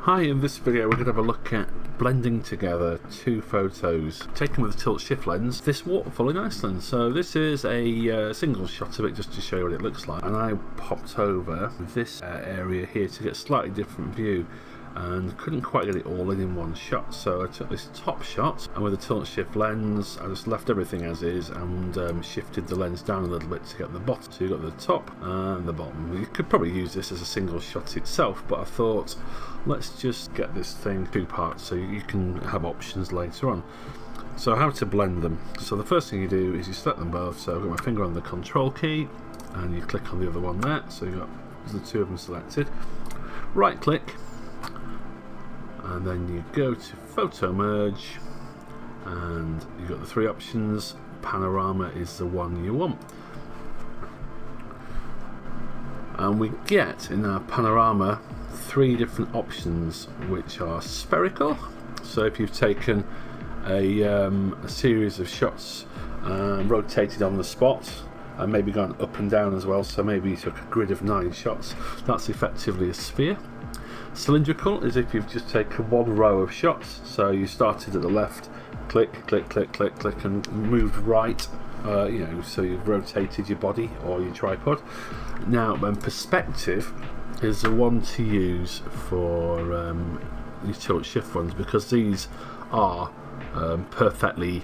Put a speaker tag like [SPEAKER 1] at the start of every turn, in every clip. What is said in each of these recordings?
[SPEAKER 1] Hi, in this video we're going to have a look at blending together two photos taken with a tilt shift lens, this waterfall in Iceland. So this is a single shot of it just to show you what it looks like, and I popped over this area here to get a slightly different view and couldn't quite get it all in one shot, so I took this top shot and with a tilt shift lens I just left everything as is and shifted the lens down a little bit to get the bottom. So you've got the top and the bottom. You could probably use this as a single shot itself, but I thought let's just get this thing two parts so you can have options later on. So how to blend them. So the first thing you do is you select them both. So I've got my finger on the control key and you click on the other one there, so you've got the two of them selected. Right click, and then you go to photo merge and you've got the three options. Panorama is the one you want, and we get in our panorama three different options which are spherical. So if you've taken a series of shots rotated on the spot and maybe gone up and down as well, so maybe you took a grid of 9 shots, that's effectively a sphere. Cylindrical is if you've just taken one row of shots, so you started at the left, click, click, click, click, click, and moved right, so you've rotated your body or your tripod. Now, perspective is the one to use for your tilt shift ones, because these are perfectly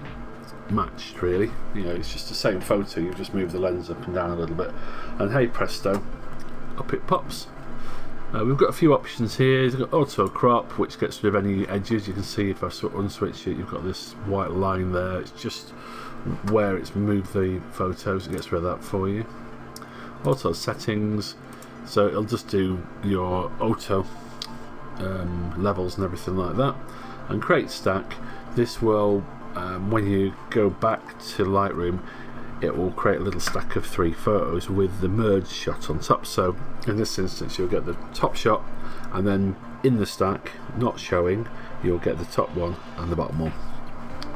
[SPEAKER 1] matched, really. It's just the same photo, you've just moved the lens up and down a little bit, and hey presto, up it pops. We've got a few options here. You've got auto crop, which gets rid of any edges. You can see if I sort of unswitch it, you've got this white line there. It's just where it's moved the photos, it gets rid of that for you. Auto settings, so it'll just do your auto levels and everything like that. And create stack, this will, when you go back to Lightroom, it will create a little stack of 3 photos with the merge shot on top. So in this instance you'll get the top shot, and then in the stack, not showing, you'll get the top one and the bottom one.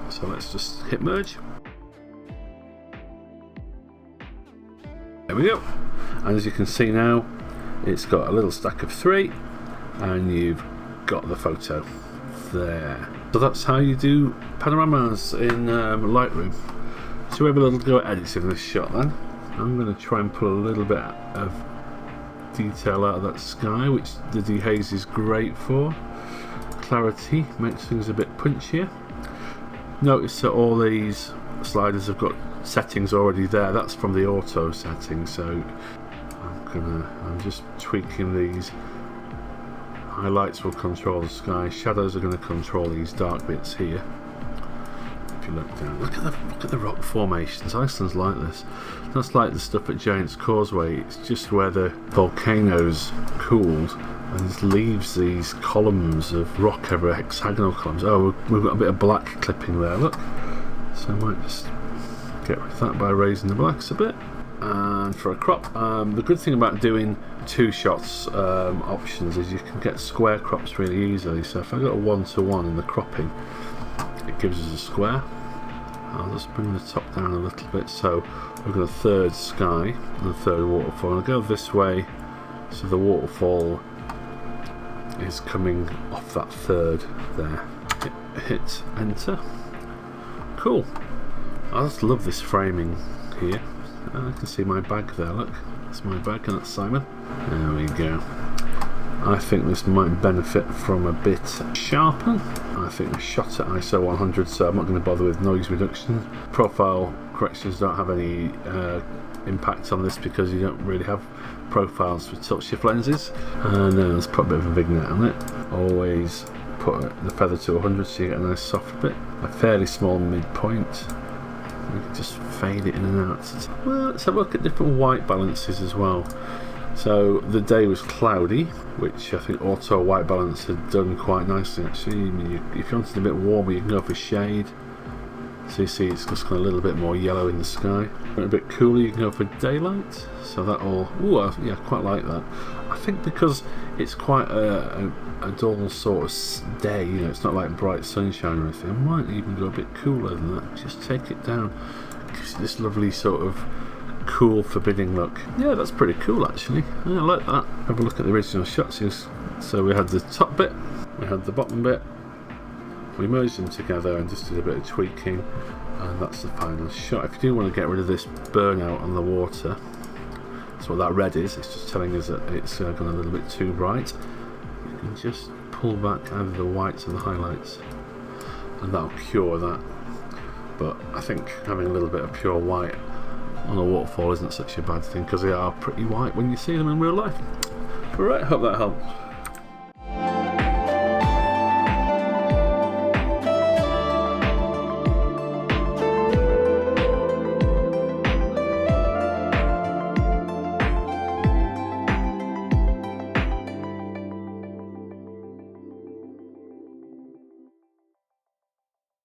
[SPEAKER 1] So let's just hit merge. There we go. And as you can see now, it's got a little stack of 3 and you've got the photo there. So that's how you do panoramas in Lightroom. So we have a little go at editing this shot then. I'm going to try and pull a little bit of detail out of that sky, which the Dehaze is great for. Clarity makes things a bit punchier. Notice that all these sliders have got settings already there. That's from the auto setting, so I'm just tweaking these. Highlights will control the sky. Shadows are going to control these dark bits here. If you look down, look at the rock formations. Iceland's like this. That's like the stuff at Giant's Causeway. It's just where the volcanoes cooled and it leaves these columns of rock over hexagonal columns. Oh, we've got a bit of black clipping there, look. So I might just get rid of that by raising the blacks a bit. And for a crop, the good thing about doing 2 shots options is you can get square crops really easily. So if I got a 1:1 in the cropping, it gives us a square. I'll just bring the top down a little bit, so we've got a third sky and a third waterfall. I'll go this way, so the waterfall is coming off that third there. Hit enter. Cool. I just love this framing here. I can see my bag there, look. That's my bag and that's Simon. There we go. I think this might benefit from a bit sharpen. I think I shot at ISO 100, so I'm not going to bother with noise reduction. Profile corrections don't have any impact on this because you don't really have profiles for tilt shift lenses. And then let's put a bit of a vignette on it. Always put the feather to 100 so you get a nice soft bit. A fairly small midpoint. You can just fade it in and out. Well, let's have a look at different white balances as well. So the day was cloudy, which I think auto white balance had done quite nicely actually. If you wanted a bit warmer, you can go for shade. So you see it's just got a little bit more yellow in the sky. A bit cooler, you can go for daylight. So that all, yeah, I quite like that. I think because it's quite a dull sort of day, it's not like bright sunshine or anything. I might even go a bit cooler than that. Just take it down. Gives you this lovely sort of cool, forbidding look. Yeah, that's pretty cool actually. Yeah, I like that. Have a look at the original shots. It's So we had the top bit, we had the bottom bit, we merged them together and just did a bit of tweaking, and that's the final shot. If you do want to get rid of this burnout on the water, that's what that red is, it's just telling us that it's gone a little bit too bright. You can just pull back either the whites and the highlights, and that'll cure that. But I think having a little bit of pure white on a waterfall isn't such a bad thing, because they are pretty white when you see them in real life. Alright, hope that helped.